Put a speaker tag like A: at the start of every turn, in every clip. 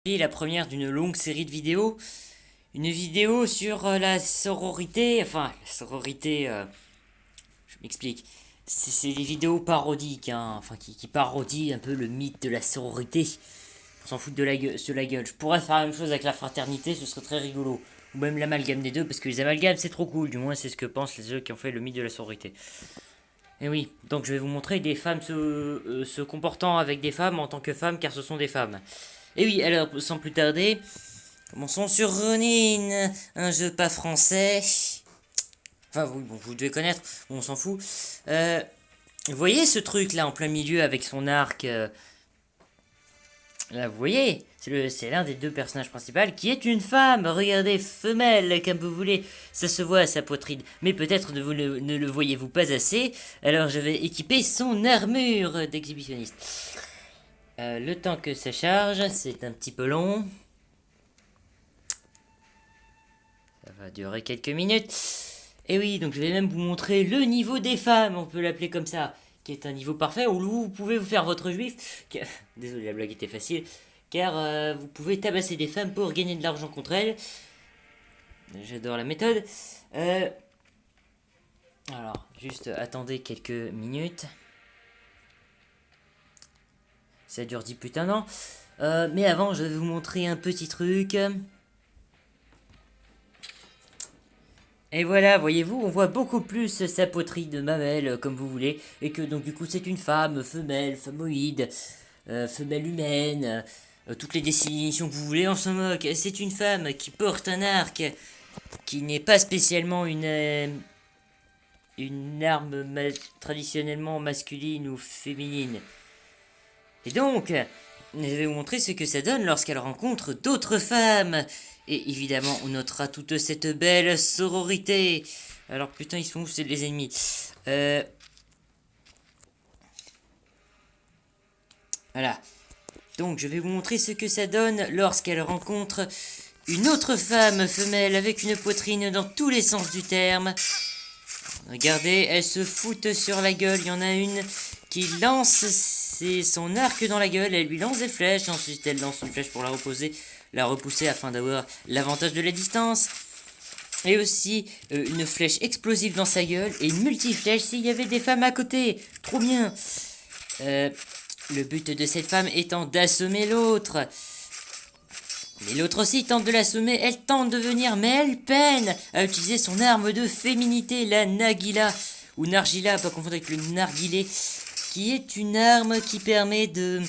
A: La première d'une longue série de vidéos. Une vidéo sur la sororité. Enfin, la sororité. Je m'explique. C'est les vidéos parodiques, hein, enfin qui parodient un peu le mythe de la sororité. On s'en fout de la gueule. Je pourrais faire la même chose avec la fraternité, ce serait très rigolo. Ou même l'amalgame des deux, parce que les amalgames c'est trop cool. Du moins, c'est ce que pensent les autres qui ont fait le mythe de la sororité. Et oui, donc je vais vous montrer des femmes se comportant avec des femmes en tant que femmes, car ce sont des femmes. Et oui, alors sans plus tarder, commençons sur Ronin, un jeu pas français. Enfin, vous devez connaître, on s'en fout. Vous voyez ce truc là en plein milieu avec son arc là, vous voyez, c'est l'un des deux personnages principaux qui est une femme. Regardez, femelle, comme vous voulez. Ça se voit à sa poitrine. Mais peut-être ne le voyez-vous pas assez. Alors je vais équiper son armure d'exhibitionniste. Le temps que ça charge, c'est un petit peu long. Ça va durer quelques minutes. Et oui, donc je vais même vous montrer le niveau des femmes, on peut l'appeler comme ça, qui est un niveau parfait où vous pouvez vous faire votre juif. Désolé, la blague était facile. Car vous pouvez tabasser des femmes pour gagner de l'argent contre elles. J'adore la méthode. Alors, juste attendez quelques minutes. Ça dure 10 putains d'ans. Mais avant, je vais vous montrer un petit truc. Et voilà, voyez-vous, on voit beaucoup plus sa poitrine de mamelle, comme vous voulez, et que donc du coup c'est une femme, femelle, famoïde, femelle humaine, toutes les définitions que vous voulez, on s'en moque. C'est une femme qui porte un arc, qui n'est pas spécialement une arme traditionnellement masculine ou féminine. Et donc, je vais vous montrer ce que ça donne lorsqu'elle rencontre d'autres femmes. Et évidemment, on notera toute cette belle sororité. Alors putain, ils sont où, c'est les ennemis? Voilà. Donc, je vais vous montrer ce que ça donne lorsqu'elle rencontre une autre femme femelle avec une poitrine dans tous les sens du terme. Regardez, elles se foutent sur la gueule. Il y en a une qui lance son arc dans la gueule. Elle lui lance des flèches. Ensuite, elle lance une flèche pour la repousser afin d'avoir l'avantage de la distance. Et aussi une flèche explosive dans sa gueule. Et une multiflèche s'il y avait des femmes à côté. Trop bien. Le but de cette femme étant d'assommer l'autre. Mais l'autre aussi tente de l'assommer, elle tente de venir, mais elle peine à utiliser son arme de féminité, la Nagila, ou Nargila, pas confondre avec le Narguilé, qui est une arme qui permet de...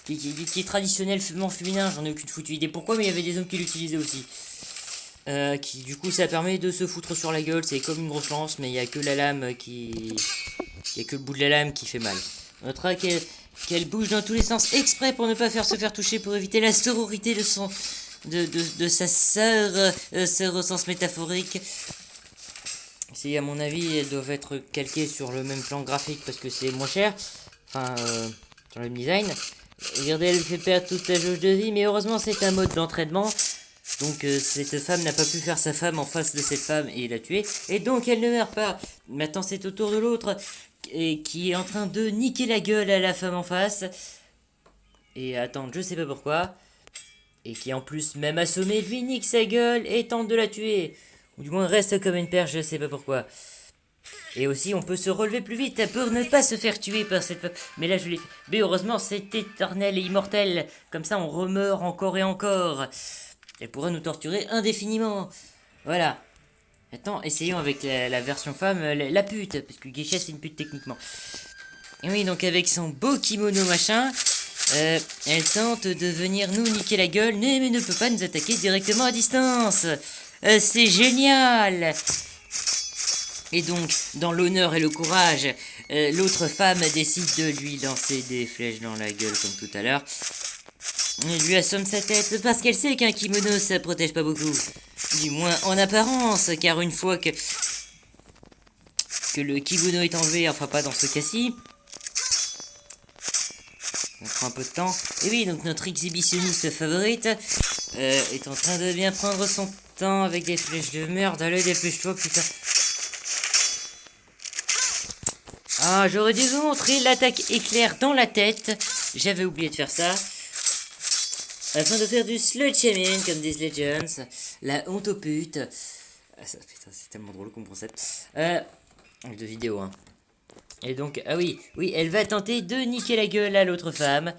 A: qui est traditionnellement féminin, j'en ai aucune foutue idée pourquoi, mais il y avait des hommes qui l'utilisaient aussi. Du coup, ça permet de se foutre sur la gueule, c'est comme une grosse lance, mais il n'y a que la lame qui... Il n'y a que le bout de la lame qui fait mal. On notera qu'elle bouge dans tous les sens exprès pour ne pas se faire toucher, pour éviter la sororité de sa sœur, sœur au sens métaphorique. Si à mon avis elles doivent être calquées sur le même plan graphique parce que c'est moins cher, enfin sur le design. Regardez, elle fait perdre toute sa jauge de vie, mais heureusement c'est un mode d'entraînement. Donc cette femme n'a pas pu faire sa femme en face de cette femme et la tuer, et donc elle ne meurt pas. Maintenant c'est au tour de l'autre, et qui est en train de niquer la gueule à la femme en face. Et attendre, je sais pas pourquoi. Et qui en plus, même assommé, lui nique sa gueule et tente de la tuer. Ou du moins reste comme une perche, je sais pas pourquoi. Et aussi, on peut se relever plus vite pour ne pas se faire tuer par cette femme. Mais là, je l'ai fait. Mais heureusement, c'est éternel et immortel. Comme ça, on remeurt encore et encore. Elle pourra nous torturer indéfiniment. Voilà. Maintenant, essayons avec la version femme, la pute, parce que Geisha c'est une pute techniquement. Et oui, donc avec son beau kimono machin, elle tente de venir nous niquer la gueule, mais ne peut pas nous attaquer directement à distance. C'est génial. Et donc, dans l'honneur et le courage, l'autre femme décide de lui lancer des flèches dans la gueule comme tout à l'heure. Elle lui assomme sa tête parce qu'elle sait qu'un kimono ça protège pas beaucoup. Du moins en apparence, car une fois que le kimono est enlevé, enfin pas dans ce cas-ci, on prend un peu de temps. Et oui, donc notre exhibitionniste favorite est en train de bien prendre son temps avec des flèches de merde. Allez, dépêche-toi, putain. Ah, j'aurais dû vous montrer l'attaque éclair dans la tête. J'avais oublié de faire ça. Afin de faire du slut-shaming, comme disent les Jones, la honte aux putes. Putain, c'est tellement drôle comme concept. De vidéo, hein. Et donc, ah oui, elle va tenter de niquer la gueule à l'autre femme.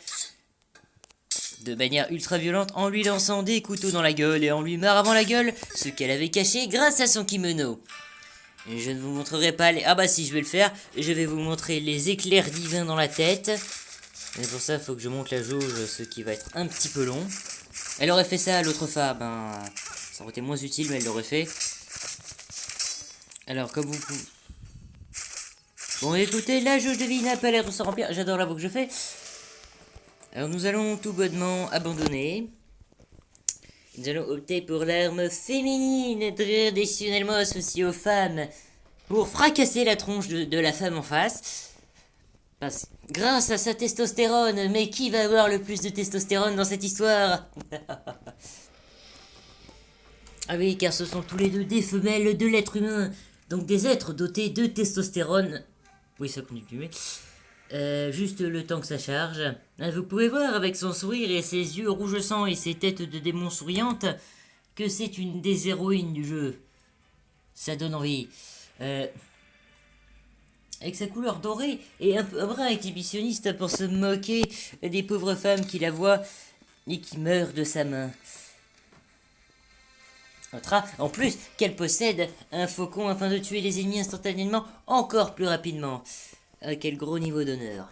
A: De manière ultra violente, en lui lançant des couteaux dans la gueule et en lui maravant la gueule, ce qu'elle avait caché grâce à son kimono. Et je ne vous montrerai pas les... Ah bah si, je vais le faire. Je vais vous montrer les éclairs divins dans la tête. Et pour ça, il faut que je monte la jauge, ce qui va être un petit peu long. Elle aurait fait ça à l'autre femme, hein. Ça aurait été moins utile, mais elle l'aurait fait. Alors, comme vous pouvez... Bon, écoutez, la jauge de vie n'a pas l'air de se remplir. J'adore la voix que je fais. Alors, nous allons tout bonnement abandonner. Nous allons opter pour l'arme féminine, traditionnellement associée aux femmes, pour fracasser la tronche de la femme en face. Grâce à sa testostérone, mais qui va avoir le plus de testostérone dans cette histoire? Ah oui, car ce sont tous les deux des femelles de l'être humain, donc des êtres dotés de testostérone. Oui, ça continue. Juste le temps que ça charge. Vous pouvez voir avec son sourire et ses yeux rouge sang et ses têtes de démons souriantes que c'est une des héroïnes du jeu. Ça donne envie. Avec sa couleur dorée et un brin exhibitionniste pour se moquer des pauvres femmes qui la voient et qui meurent de sa main. En plus, qu'elle possède un faucon afin de tuer les ennemis instantanément encore plus rapidement. Quel gros niveau d'honneur.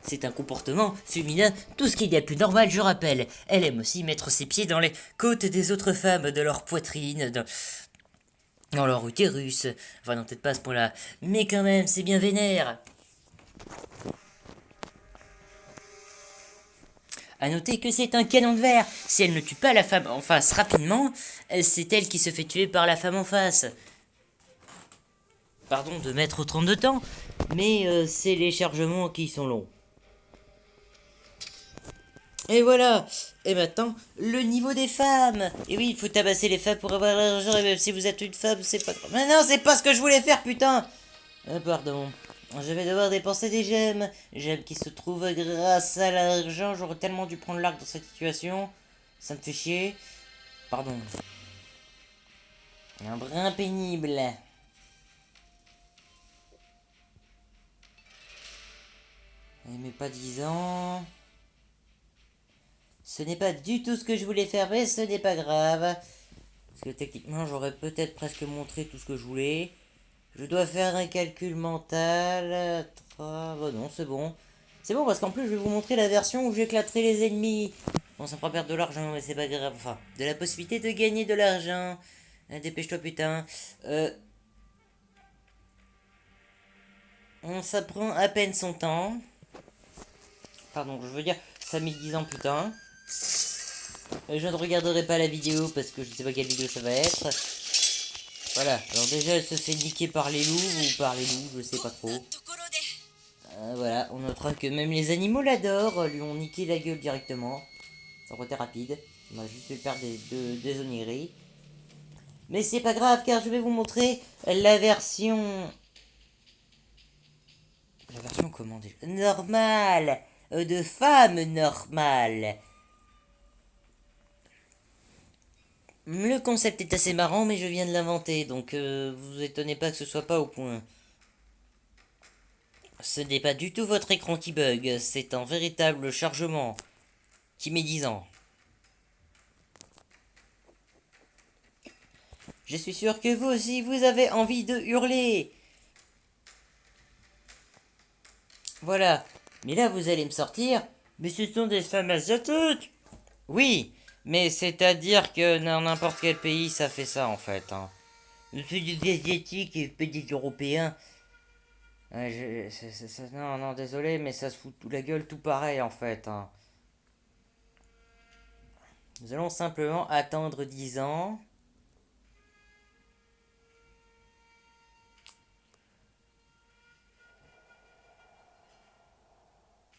A: C'est un comportement féminin, tout ce qu'il y a de plus normal, je rappelle. Elle aime aussi mettre ses pieds dans les côtes des autres femmes, de leur poitrine, dans leur utérus. Enfin, non, peut-être pas à ce point-là. Mais quand même, c'est bien vénère. A noter que c'est un canon de verre. Si elle ne tue pas la femme en face rapidement, c'est elle qui se fait tuer par la femme en face. Pardon de mettre autant de temps, mais c'est les chargements qui sont longs. Et voilà. Et maintenant, le niveau des femmes. Et oui, il faut tabasser les femmes pour avoir l'argent. Et même si vous êtes une femme, c'est pas grave. Mais non, c'est pas ce que je voulais faire, putain. Pardon. Je vais devoir dépenser des gemmes. Gemmes qui se trouvent grâce à l'argent. J'aurais tellement dû prendre l'arc dans cette situation. Ça me fait chier. Pardon. Un brin pénible. Mais pas 10 ans. Ce n'est pas du tout ce que je voulais faire, mais ce n'est pas grave. Parce que techniquement, j'aurais peut-être presque montré tout ce que je voulais. Je dois faire un calcul mental. Oh non, c'est bon. C'est bon parce qu'en plus, je vais vous montrer la version où j'éclaterai les ennemis. Bon, ça me fera perdre de l'argent, mais c'est pas grave. Enfin, de la possibilité de gagner de l'argent. Dépêche-toi, putain. Ça prend à peine son temps. Pardon, je veux dire, ça met 10 ans, putain. Je ne regarderai pas la vidéo parce que je ne sais pas quelle vidéo ça va être. Voilà, alors déjà elle se fait niquer par les loups ou par les loups, je sais pas trop. Voilà, on notera que même les animaux l'adorent, lui ont niqué la gueule directement. Ça aurait été rapide, on a juste fait perdre des onneries. Mais c'est pas grave car je vais vous montrer la version... La version comment dire? Normale, de femme normale. Le concept est assez marrant, mais je viens de l'inventer, donc vous étonnez pas que ce soit pas au point. Ce n'est pas du tout votre écran qui bug, c'est un véritable chargement qui met 10 ans. Je suis sûr que vous aussi, vous avez envie de hurler. Voilà. Mais là, vous allez me sortir. Mais ce sont des femmes asiatiques. Oui, mais c'est-à-dire que dans n'importe quel pays, ça fait ça, en fait. Hein. C'est des Asiatiques et des Européens. Non, non, désolé, mais ça se fout tout la gueule tout pareil, en fait. Hein. Nous allons simplement attendre 10 ans.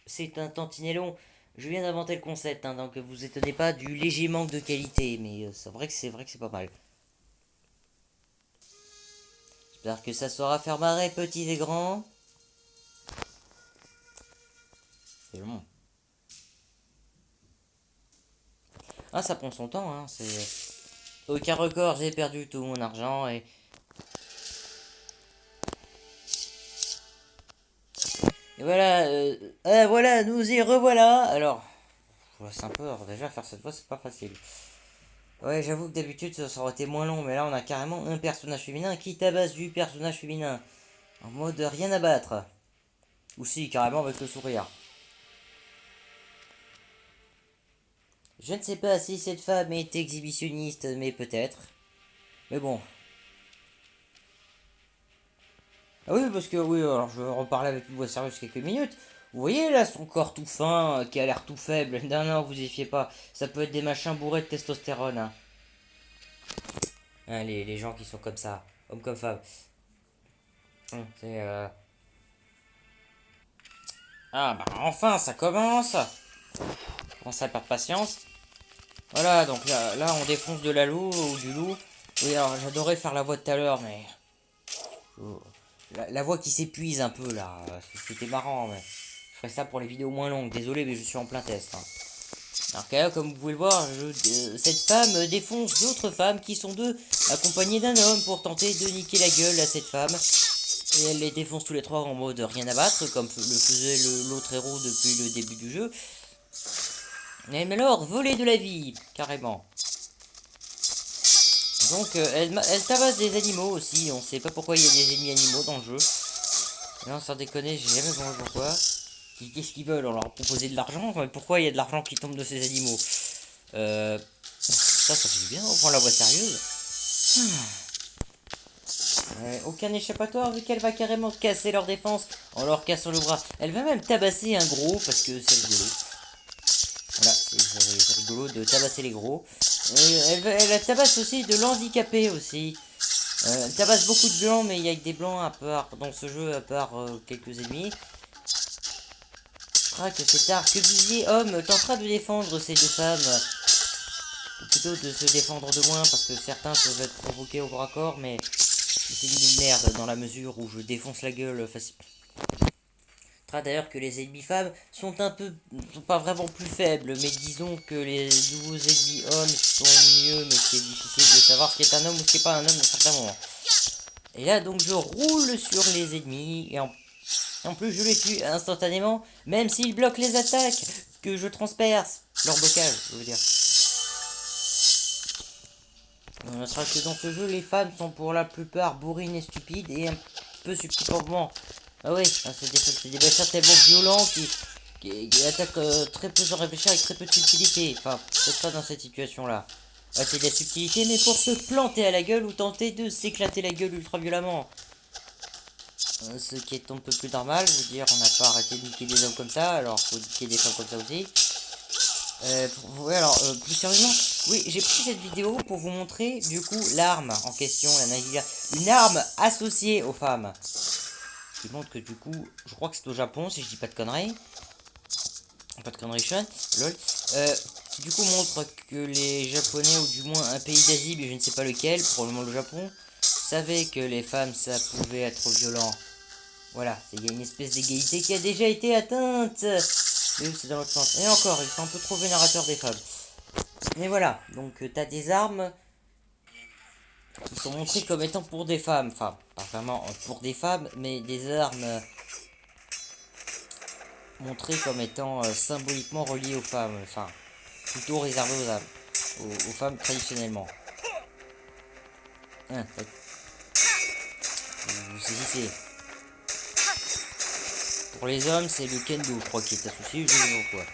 A: C'est un tantinet long. Je viens d'inventer le concept, hein, donc vous étonnez pas du léger manque de qualité, mais c'est vrai que c'est pas mal. J'espère que ça saura faire marrer petits et grands. C'est long. Ah, ça prend son temps, hein. C'est aucun record, j'ai perdu tout mon argent et voilà. Voilà, nous y revoilà. Alors, c'est un peu déjà faire cette fois, c'est pas facile. Ouais, j'avoue que d'habitude ça aurait été moins long, mais là on a carrément un personnage féminin qui tabasse du personnage féminin en mode rien à battre. Ou si, carrément avec le sourire. Je ne sais pas si cette femme est exhibitionniste, mais peut-être. Mais bon. Ah oui, parce que oui, alors je vais reparler avec une voix sérieuse quelques minutes. Vous voyez là son corps tout fin, qui a l'air tout faible. Non, non, vous y fiez pas. Ça peut être des machins bourrés de testostérone. Hein, les gens qui sont comme ça, hommes comme femmes. C'est Ah bah enfin, ça commence. On commence à perdre patience. Voilà, donc là on défonce de la loup ou du loup. Oui, alors j'adorais faire la voix de tout à l'heure, mais oh, la voix qui s'épuise un peu là, c'était marrant, mais je ferai ça pour les vidéos moins longues. Désolé, mais je suis en plein test. Hein. Alors que là, comme vous pouvez le voir, cette femme défonce d'autres femmes qui sont deux, accompagnées d'un homme pour tenter de niquer la gueule à cette femme. Et elle les défonce tous les trois en mode rien à battre, comme le faisait l'autre héros depuis le début du jeu. Mais alors, voler de la vie, carrément. Donc, elle tabasse des animaux aussi. On sait pas pourquoi il y a des ennemis animaux dans le jeu. Non, sans déconner, j'ai jamais compris pourquoi. Qu'est-ce qu'ils veulent? On leur a proposé de l'argent? Mais pourquoi il y a de l'argent qui tombe de ces animaux? Ça fait du bien, on prend la voie sérieuse. Aucun échappatoire vu qu'elle va carrément casser leur défense en leur cassant le bras. Elle va même tabasser un gros parce que c'est rigolo. Voilà, c'est rigolo de tabasser les gros. Elle tabasse aussi de l'handicapé aussi. Elle tabasse beaucoup de blancs, mais il y a que des blancs à part dans ce jeu, à part quelques ennemis. Crac, c'est tard. Que disiez, homme, tentera de défendre ces deux femmes. Ou plutôt de se défendre de loin, parce que certains peuvent être provoqués au bras corps, mais c'est une merde dans la mesure où je défonce la gueule facilement. D'ailleurs que les ennemis femmes sont sont pas vraiment plus faibles, mais disons que les nouveaux ennemis hommes sont mieux, mais c'est difficile de savoir ce qui est un homme ou ce qui est pas un homme dans certains moments. Et là donc je roule sur les ennemis, et en plus je les tue instantanément, même s'ils bloquent les attaques, que je transperce leur blocage, je veux dire. On notera que dans ce jeu, les femmes sont pour la plupart bourrines et stupides, et un peu subtilement. Ah oui, c'est des bâtards tellement violents qui attaquent très peu sans réfléchir avec très peu de subtilité. Enfin, peut-être pas dans cette situation-là. Ah, c'est de la subtilité, mais pour se planter à la gueule ou tenter de s'éclater la gueule ultra violemment. Ce qui est un peu plus normal, je veux dire, on n'a pas arrêté de niquer des hommes comme ça, alors faut niquer des femmes comme ça aussi. Ouais, alors, plus sérieusement, oui, j'ai pris cette vidéo pour vous montrer, du coup, l'arme en question, la Nagiga. Une arme associée aux femmes. Qui montre que, du coup, je crois que c'est au Japon, si je dis pas de conneries. Pas de conneries, Sean, lol. Qui, du coup, montre que les Japonais, ou du moins un pays d'Asie, mais je ne sais pas lequel, probablement le Japon, savaient que les femmes, ça pouvait être violent. Voilà, il y a une espèce d'égalité qui a déjà été atteinte. Mais c'est dans l'autre sens. Et encore, ils sont un peu trop vénérateurs des femmes. Mais voilà, donc t'as des armes qui sont montrées comme étant pour des femmes. Enfin, pas vraiment pour des femmes, mais des armes montrées comme étant symboliquement reliées aux femmes. Enfin, plutôt réservées aux âmes. Aux femmes traditionnellement. Hein, vous saisissez. Pour les hommes, c'est le kendo, je crois, qui est associé. Je sais pas quoi.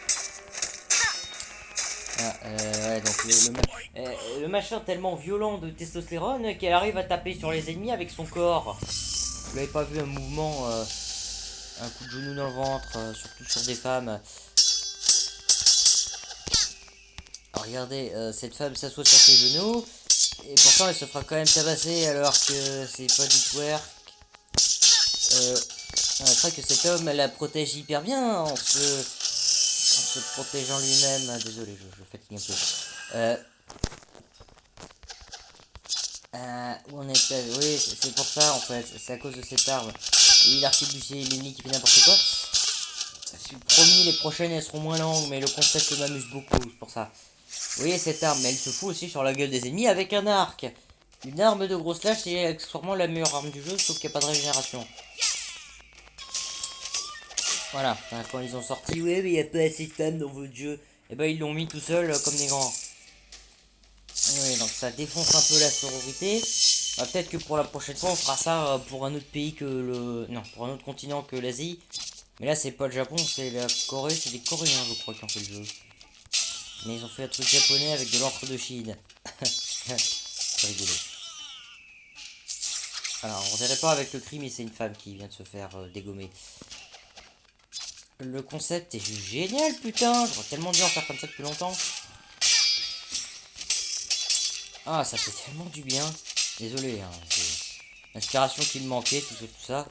A: Ouais, donc le machin tellement violent de testostérone qu'elle arrive à taper sur les ennemis avec son corps. Vous l'avez pas vu un mouvement, un coup de genou dans le ventre, surtout sur des femmes. Alors regardez, cette femme s'assoit sur ses genoux et pourtant elle se fera quand même tabasser alors que c'est pas du twerk. On notera que cet homme la protège hyper bien en se protégeant lui-même. Désolé, je fatigue un peu. Où on est. Oui, c'est pour ça en fait. C'est à cause de cette arme. Oui, l'arquebusé, l'ennemi qui fait n'importe quoi. Je suis promis, les prochaines elles seront moins longues, mais le concept m'amuse beaucoup, c'est pour ça. Vous voyez cette arme, elle se fout aussi sur la gueule des ennemis avec un arc. Une arme de grosse lâche, c'est sûrement la meilleure arme du jeu, sauf qu'il n'y a pas de régénération. Voilà, quand ils ont sorti, ouais, mais il n'y a pas assez de femmes dans votre jeu. Et ben ils l'ont mis tout seul comme des grands. Oui, donc ça défonce un peu la sororité. Bah, peut-être que pour la prochaine fois, on fera ça pour un autre pays que le... Non, pour un autre continent que l'Asie. Mais là, c'est pas le Japon, c'est la Corée. C'est des Coréens, je crois, qui ont fait le jeu. Mais ils ont fait un truc japonais avec de l'encre de Chine. C'est rigolo. Alors, on dirait pas avec le cri, mais c'est une femme qui vient de se faire dégommer. Le concept est génial, putain. J'aurais tellement dû en faire comme ça depuis longtemps. Ah, ça fait tellement du bien. Désolé, hein, c'est l'inspiration qui me manquait, tout ça.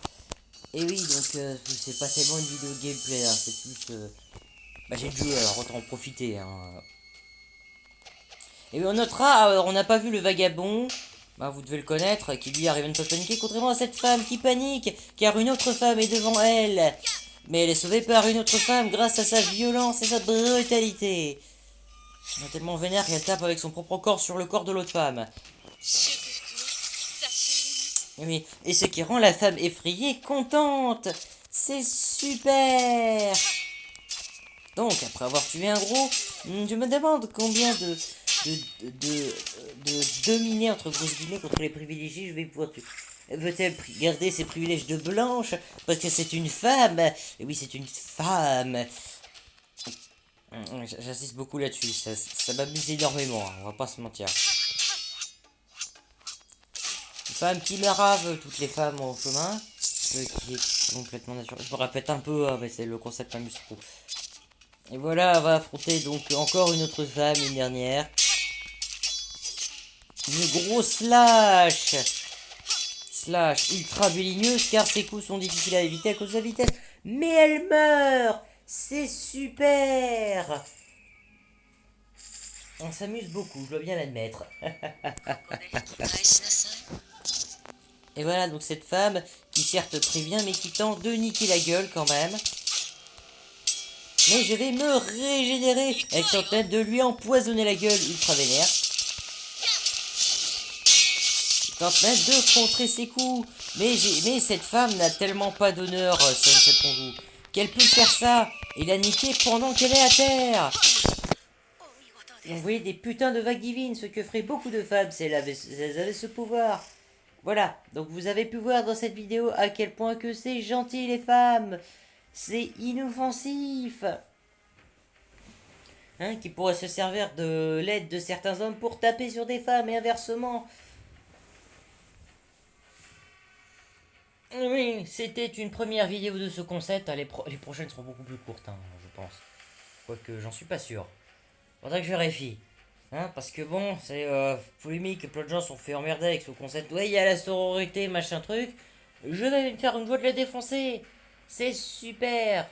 A: Et oui, donc c'est pas tellement une vidéo de gameplay, hein, c'est plus... Bah j'ai le jeu, alors autant en profiter. Hein. Et on notera, on n'a pas vu le vagabond, bah vous devez le connaître, qui lui arrive à ne pas paniquer, contrairement à cette femme qui panique, car une autre femme est devant elle. Mais elle est sauvée par une autre femme grâce à sa violence et sa brutalité. Elle est tellement vénère qu'elle tape avec son propre corps sur le corps de l'autre femme. Oui, et ce qui rend la femme effrayée contente. C'est super. Donc, après avoir tué un gros, je me demande combien de dominer, entre grosses guillemets, contre les privilégiés, je vais pouvoir tuer. Veut-elle garder ses privilèges de blanche parce que c'est une femme? Et oui, c'est une femme. J'insiste beaucoup là-dessus, ça m'amuse énormément, hein, on va pas se mentir. Une femme qui me rave toutes les femmes en chemin, ce qui est complètement naturel. Je me répète un peu, hein, mais c'est le concept m'amuse trop. Et voilà, on va affronter donc encore une autre femme, une dernière. Une grosse slash. Slash ultra béligneuse car ses coups sont difficiles à éviter à cause de sa vitesse. Mais elle meurt. C'est super. On s'amuse beaucoup, je dois bien l'admettre. Et voilà donc cette femme qui certes prévient mais qui tente de niquer la gueule quand même. Mais je vais me régénérer. Elle tente même de lui empoisonner la gueule ultra vénère. Elle tente même de contrer ses coups. Mais cette femme n'a tellement pas d'honneur, cette qu'on joue, qu'elle peut faire ça et la niquer pendant qu'elle est à terre. Et vous voyez des putains de vagues divines, ce que feraient beaucoup de femmes si elles avaient ce pouvoir. Voilà, donc vous avez pu voir dans cette vidéo à quel point que c'est gentil les femmes. C'est inoffensif. Hein, qui pourrait se servir de l'aide de certains hommes pour taper sur des femmes et inversement. Oui, c'était une première vidéo de ce concept. Les prochaines seront beaucoup plus courtes, hein, je pense. Quoique, j'en suis pas sûr. Faudrait que je vérifie. Hein, parce que bon, c'est polémique, plein de gens sont fait emmerder avec ce concept. Ouais, il y a la sororité, machin truc. Je vais me faire une voix de la défoncer. C'est super.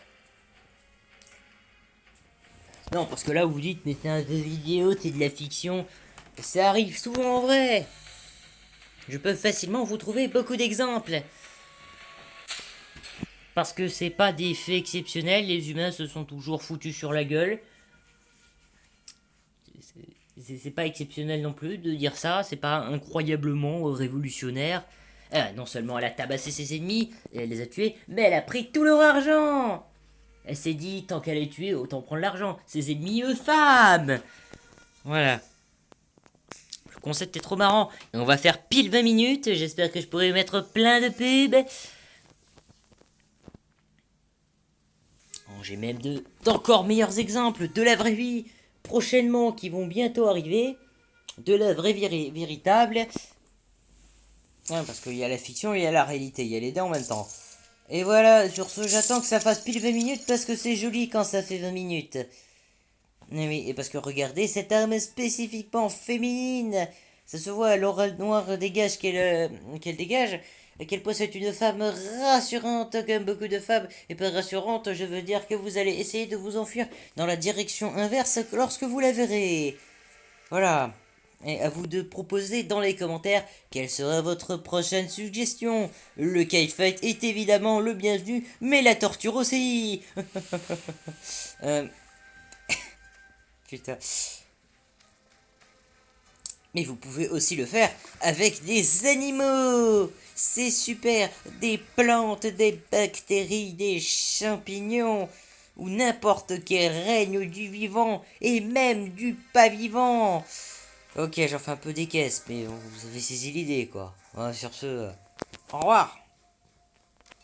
A: Non, parce que là, vous dites, mais c'est un jeu vidéo, c'est de la fiction. Ça arrive souvent en vrai. Je peux facilement vous trouver beaucoup d'exemples. Parce que c'est pas des faits exceptionnels, les humains se sont toujours foutus sur la gueule. C'est pas exceptionnel non plus de dire ça, c'est pas incroyablement révolutionnaire. Non seulement elle a tabassé ses ennemis, et elle les a tués, mais elle a pris tout leur argent. Elle s'est dit, tant qu'elle est tuée, autant prendre l'argent. Ses ennemis, femmes. Voilà. Le concept est trop marrant. Et on va faire pile 20 minutes, j'espère que je pourrai mettre plein de pubs. J'ai même d'encore meilleurs exemples de la vraie vie prochainement qui vont bientôt arriver. De la vraie vie véritable. Ouais, parce qu'il y a la fiction et il y a la réalité. Il y a les deux en même temps. Et voilà, sur ce, j'attends que ça fasse pile 20 minutes parce que c'est joli quand ça fait 20 minutes. Et oui, et parce que regardez, cette arme est spécifiquement féminine. Ça se voit, l'aura noire dégage qu'elle dégage. Qu'elle possède une femme rassurante comme beaucoup de femmes. Et pas rassurante, je veux dire que vous allez essayer de vous enfuir dans la direction inverse lorsque vous la verrez. Voilà. Et à vous de proposer dans les commentaires quelle sera votre prochaine suggestion. Le kite fight est évidemment le bienvenu, mais la torture aussi. Putain. Mais vous pouvez aussi le faire avec des animaux. C'est super. Des plantes, des bactéries, des champignons. Ou n'importe quel règne du vivant. Et même du pas vivant. Ok, j'en fais un peu des caisses. Mais bon, vous avez saisi l'idée quoi. Ouais, sur ce, au revoir.